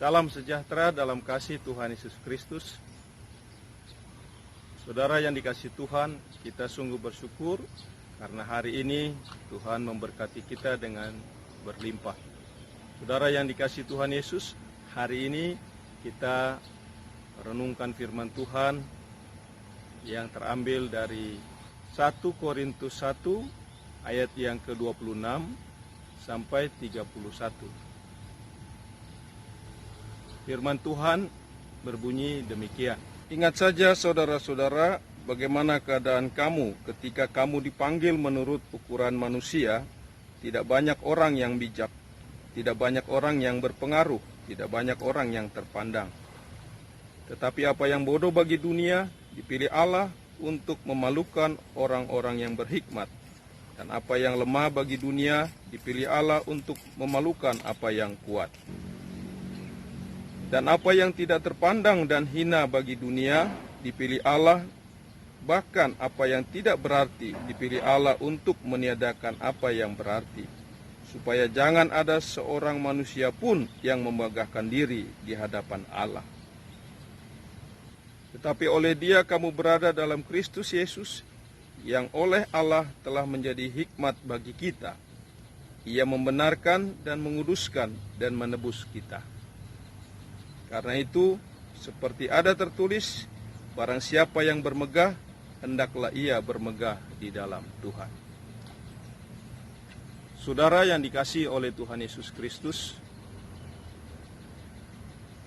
Salam sejahtera dalam kasih Tuhan Yesus Kristus. Saudara yang dikasihi Tuhan, kita sungguh bersyukur karena hari ini Tuhan memberkati kita dengan berlimpah. Saudara yang dikasihi Tuhan Yesus, hari ini kita renungkan firman Tuhan yang terambil dari 1 Korintus 1 ayat yang ke-26 sampai 31. Firman Tuhan berbunyi demikian. Ingat saja saudara-saudara, bagaimana keadaan kamu ketika kamu dipanggil menurut ukuran manusia. Tidak banyak orang yang bijak, tidak banyak orang yang berpengaruh, tidak banyak orang yang terpandang. Tetapi apa yang bodoh bagi dunia, dipilih Allah untuk memalukan orang-orang yang berhikmat. Dan apa yang lemah bagi dunia, dipilih Allah untuk memalukan apa yang kuat. Dan apa yang tidak terpandang dan hina bagi dunia, dipilih Allah, bahkan apa yang tidak berarti, dipilih Allah untuk meniadakan apa yang berarti, supaya jangan ada seorang manusia pun yang memegahkan diri di hadapan Allah. Tetapi oleh Dia kamu berada dalam Kristus Yesus, yang oleh Allah telah menjadi hikmat bagi kita. Ia membenarkan dan menguduskan dan menebus kita. Karena itu, seperti ada tertulis, barang siapa yang bermegah, hendaklah ia bermegah di dalam Tuhan. Saudara yang dikasihi oleh Tuhan Yesus Kristus,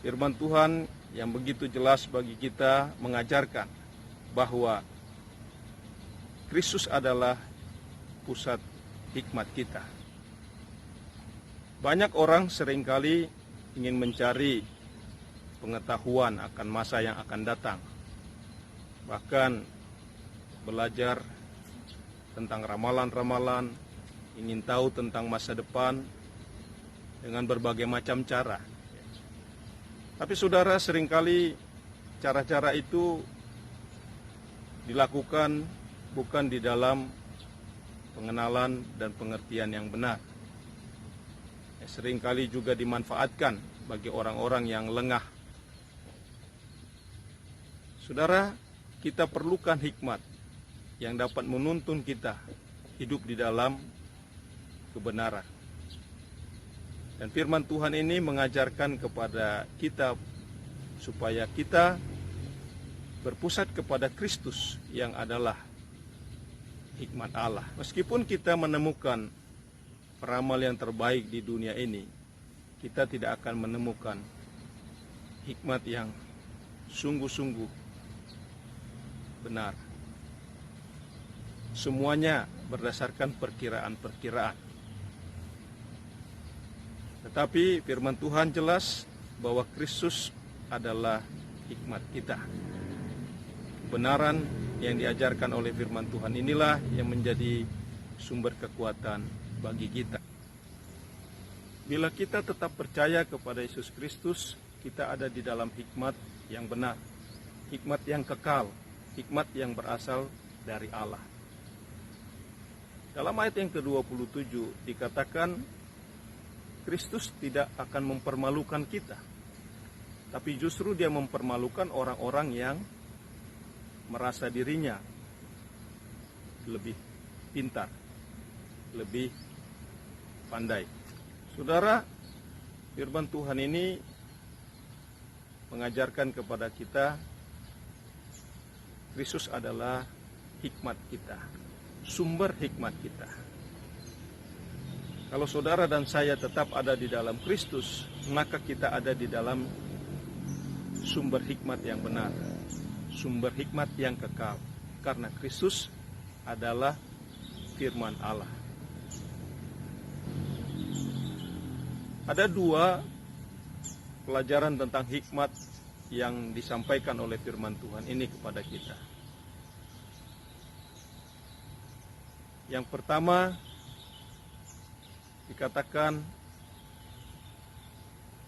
firman Tuhan yang begitu jelas bagi kita mengajarkan bahwa Kristus adalah pusat hikmat kita. Banyak orang seringkali ingin mencari pengetahuan akan masa yang akan datang. Bahkan belajar tentang ramalan-ramalan, ingin tahu tentang masa depan dengan berbagai macam cara. Tapi saudara, seringkali cara-cara itu dilakukan bukan di dalam pengenalan dan pengertian yang benar. Seringkali juga dimanfaatkan bagi orang-orang yang lengah. Saudara, kita perlukan hikmat yang dapat menuntun kita hidup di dalam kebenaran. Dan firman Tuhan ini mengajarkan kepada kita supaya kita berpusat kepada Kristus yang adalah hikmat Allah. Meskipun kita menemukan peramal yang terbaik di dunia ini, kita tidak akan menemukan hikmat yang sungguh-sungguh benar. Semuanya berdasarkan perkiraan-perkiraan. Tetapi firman Tuhan jelas bahwa Kristus adalah hikmat kita. Kebenaran yang diajarkan oleh firman Tuhan inilah yang menjadi sumber kekuatan bagi kita. Bila kita tetap percaya kepada Yesus Kristus, kita ada di dalam hikmat yang benar, hikmat yang kekal, hikmat yang berasal dari Allah. Dalam ayat yang ke-27 dikatakan Kristus tidak akan mempermalukan kita, tapi justru Dia mempermalukan orang-orang yang merasa dirinya lebih pintar, lebih pandai. Saudara, firman Tuhan ini mengajarkan kepada kita Kristus adalah hikmat kita, sumber hikmat kita. Kalau saudara dan saya tetap ada di dalam Kristus, maka kita ada di dalam sumber hikmat yang benar, sumber hikmat yang kekal. Karena Kristus adalah firman Allah. Ada dua pelajaran tentang hikmat yang disampaikan oleh firman Tuhan ini kepada kita. Yang pertama, dikatakan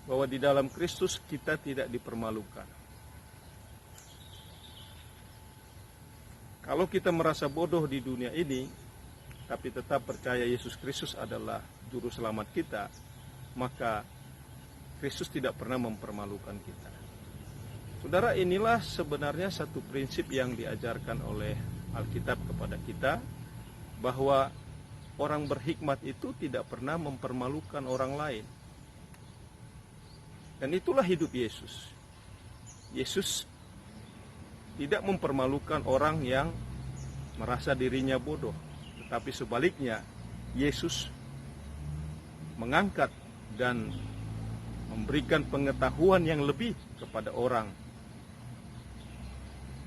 bahwa di dalam Kristus kita tidak dipermalukan. Kalau kita merasa bodoh di dunia ini, tapi tetap percaya Yesus Kristus adalah juru selamat kita, maka Kristus tidak pernah mempermalukan kita. Saudara, inilah sebenarnya satu prinsip yang diajarkan oleh Alkitab kepada kita, bahwa orang berhikmat itu tidak pernah mempermalukan orang lain. Dan itulah hidup Yesus. Yesus tidak mempermalukan orang yang merasa dirinya bodoh, tetapi sebaliknya Yesus mengangkat dan memberikan pengetahuan yang lebih kepada orang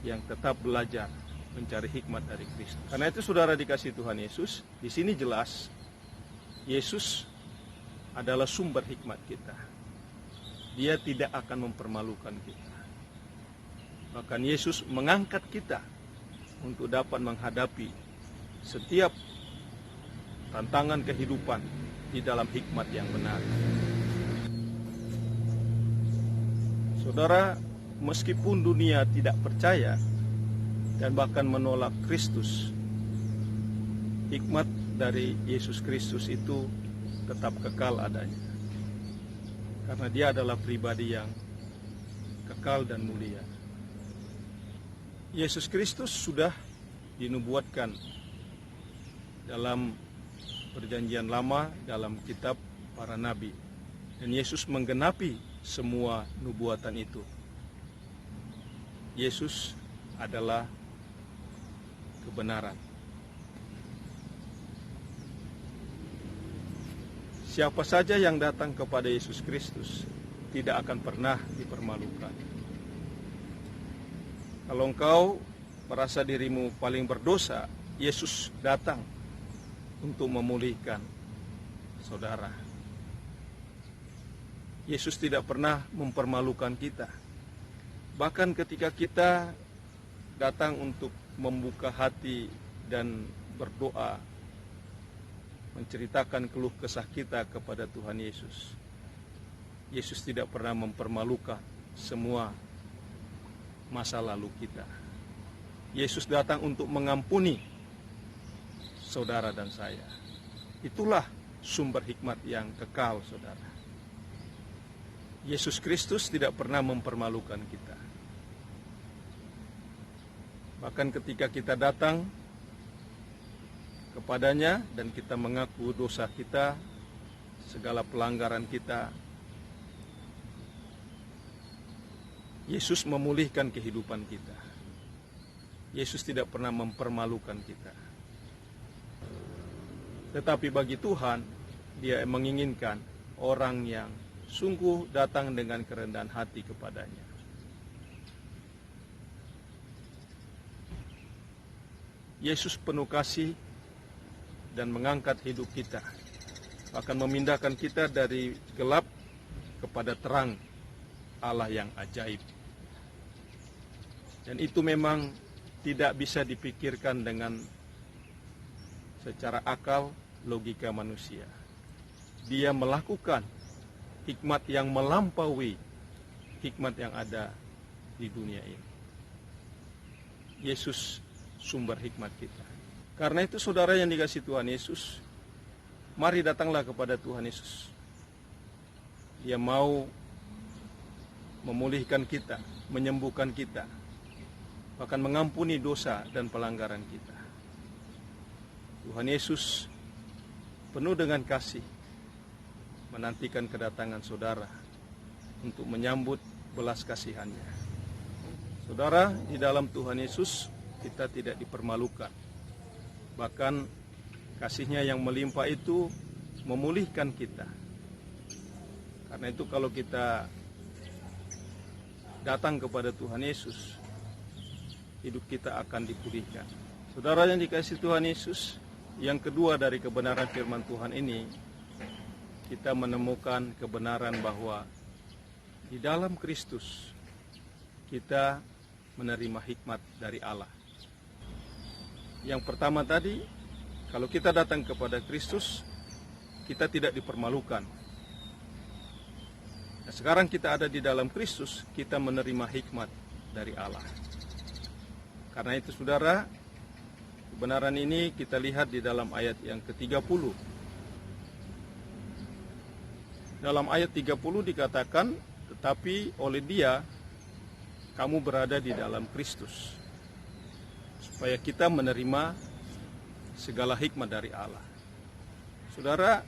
yang tetap belajar mencari hikmat dari Kristus. Karena itu saudara dikasih Tuhan Yesus, di sini jelas Yesus adalah sumber hikmat kita. Dia tidak akan mempermalukan kita. Bahkan Yesus mengangkat kita untuk dapat menghadapi setiap tantangan kehidupan di dalam hikmat yang benar. Saudara, meskipun dunia tidak percaya dan bahkan menolak Kristus, hikmat dari Yesus Kristus itu tetap kekal adanya. Karena dia adalah pribadi yang kekal dan mulia. Yesus Kristus sudah dinubuatkan dalam perjanjian lama, dalam kitab para nabi. Dan Yesus menggenapi semua nubuatan itu. Yesus adalah kebenaran. Siapa saja yang datang kepada Yesus Kristus tidak akan pernah dipermalukan. Kalau engkau merasa dirimu paling berdosa, Yesus datang untuk memulihkan saudara. Yesus tidak pernah mempermalukan kita. Bahkan ketika kita datang untuk membuka hati dan berdoa, menceritakan keluh kesah kita kepada Tuhan Yesus, Yesus tidak pernah mempermalukan semua masa lalu kita. Yesus datang untuk mengampuni saudara dan saya. Itulah sumber hikmat yang kekal, saudara. Yesus Kristus tidak pernah mempermalukan kita. Bahkan ketika kita datang kepadanya dan kita mengaku dosa kita, segala pelanggaran kita, Yesus memulihkan kehidupan kita. Yesus tidak pernah mempermalukan kita. Tetapi bagi Tuhan, Dia menginginkan orang yang sungguh datang dengan kerendahan hati kepadanya. Yesus penuh kasih dan mengangkat hidup kita, akan memindahkan kita dari gelap kepada terang Allah yang ajaib. Dan itu memang tidak bisa dipikirkan dengan secara akal, logika manusia. Dia melakukan hikmat yang melampaui hikmat yang ada di dunia ini. Yesus sumber hikmat kita. Karena itu saudara yang dikasihi Tuhan Yesus, mari datanglah kepada Tuhan Yesus. Dia mau memulihkan kita, menyembuhkan kita, bahkan mengampuni dosa dan pelanggaran kita. Tuhan Yesus penuh dengan kasih, menantikan kedatangan saudara untuk menyambut belas kasihannya. Saudara, di dalam Tuhan Yesus kita tidak dipermalukan. Bahkan kasih-Nya yang melimpah itu memulihkan kita. Karena itu kalau kita datang kepada Tuhan Yesus, hidup kita akan dipulihkan. Saudara yang dikasihi Tuhan Yesus, yang kedua dari kebenaran firman Tuhan ini, kita menemukan kebenaran bahwa di dalam Kristus kita menerima hikmat dari Allah. Yang pertama tadi, kalau kita datang kepada Kristus, kita tidak dipermalukan. Nah, sekarang kita ada di dalam Kristus, kita menerima hikmat dari Allah. Karena itu saudara, kebenaran ini kita lihat di dalam ayat yang ke-30. Dalam ayat 30 dikatakan, tetapi oleh Dia kamu berada di dalam Kristus, supaya kita menerima segala hikmat dari Allah. Saudara,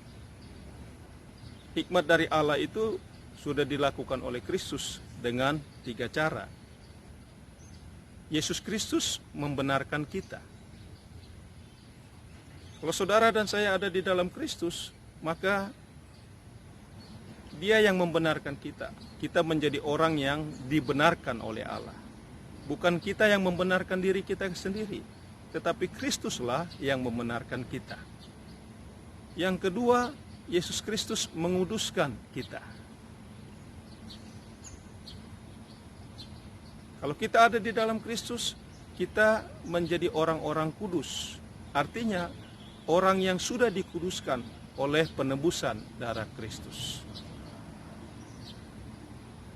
hikmat dari Allah itu sudah dilakukan oleh Kristus dengan 3 cara. Yesus Kristus membenarkan kita. Kalau saudara dan saya ada di dalam Kristus, maka Dia yang membenarkan kita. Kita menjadi orang yang dibenarkan oleh Allah. Bukan kita yang membenarkan diri kita sendiri, tetapi Kristuslah yang membenarkan kita. Yang kedua, Yesus Kristus menguduskan kita. Kalau kita ada di dalam Kristus, kita menjadi orang-orang kudus. Artinya, orang yang sudah dikuduskan oleh penebusan darah Kristus.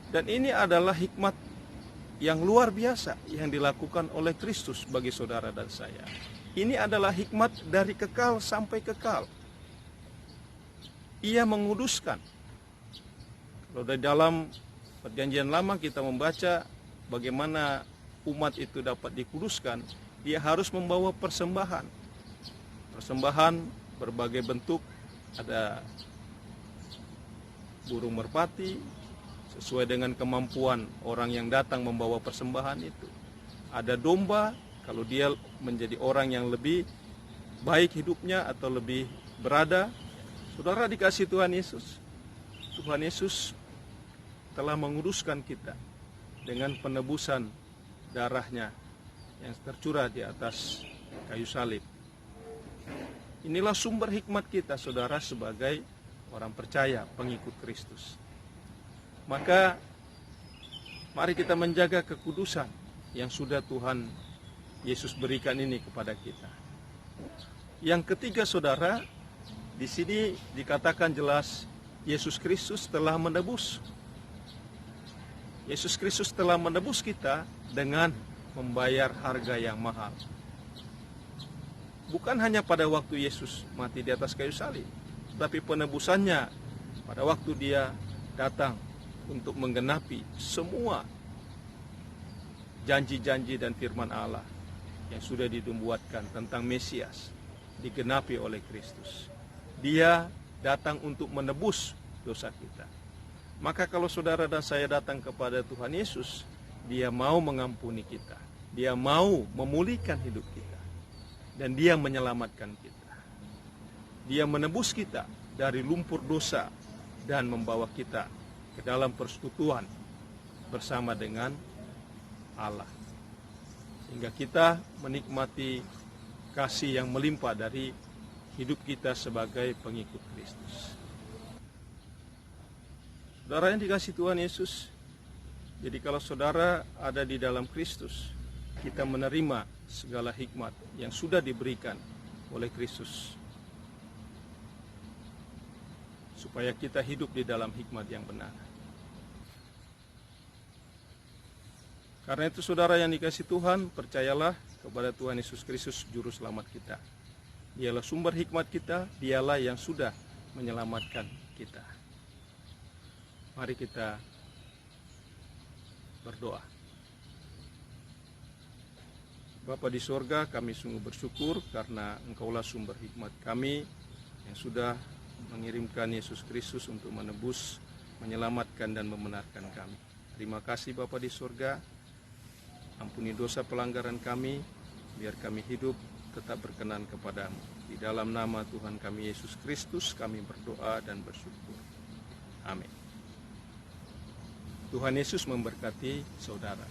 Dan ini adalah hikmat yang luar biasa yang dilakukan oleh Kristus bagi saudara dan saya. Ini adalah hikmat dari kekal sampai kekal. Ia menguduskan. Kalau di dalam Perjanjian Lama kita membaca bagaimana umat itu dapat dikuduskan, dia harus membawa persembahan. Persembahan berbagai bentuk, ada burung merpati, sesuai dengan kemampuan orang yang datang membawa persembahan itu. Ada domba, kalau dia menjadi orang yang lebih baik hidupnya atau lebih berada. Saudara dikasih Tuhan Yesus. Tuhan Yesus telah menguduskan kita dengan penebusan darahnya yang tercurah di atas kayu salib. Inilah sumber hikmat kita, saudara, sebagai orang percaya, pengikut Kristus. Maka mari kita menjaga kekudusan yang sudah Tuhan Yesus berikan ini kepada kita. Yang ketiga, saudara, di sini dikatakan jelas Yesus Kristus telah menebus. Yesus Kristus telah menebus kita dengan membayar harga yang mahal. Bukan hanya pada waktu Yesus mati di atas kayu salib, tapi penebusannya pada waktu Dia datang untuk menggenapi semua janji-janji dan firman Allah yang sudah dinubuatkan tentang Mesias, digenapi oleh Kristus. Dia datang untuk menebus dosa kita. Maka kalau saudara dan saya datang kepada Tuhan Yesus, Dia mau mengampuni kita, Dia mau memulihkan hidup kita, dan Dia menyelamatkan kita. Dia menebus kita dari lumpur dosa dan membawa kita ke dalam persekutuan bersama dengan Allah, sehingga kita menikmati kasih yang melimpah dari hidup kita sebagai pengikut Kristus. Saudara yang dikasihi Tuhan Yesus, jadi kalau saudara ada di dalam Kristus, kita menerima segala hikmat yang sudah diberikan oleh Kristus, supaya kita hidup di dalam hikmat yang benar. Karena itu saudara yang dikasihi Tuhan, percayalah kepada Tuhan Yesus Kristus Juru Selamat kita. Dialah sumber hikmat kita, Dialah yang sudah menyelamatkan kita. Mari kita berdoa. Bapa di sorga, kami sungguh bersyukur karena Engkaulah sumber hikmat kami yang sudah mengirimkan Yesus Kristus untuk menebus, menyelamatkan dan membenarkan kami. Terima kasih Bapa di sorga. Ampuni dosa pelanggaran kami, biar kami hidup tetap berkenan kepadamu. Di dalam nama Tuhan kami Yesus Kristus kami berdoa dan bersyukur. Amin. Tuhan Yesus memberkati saudara.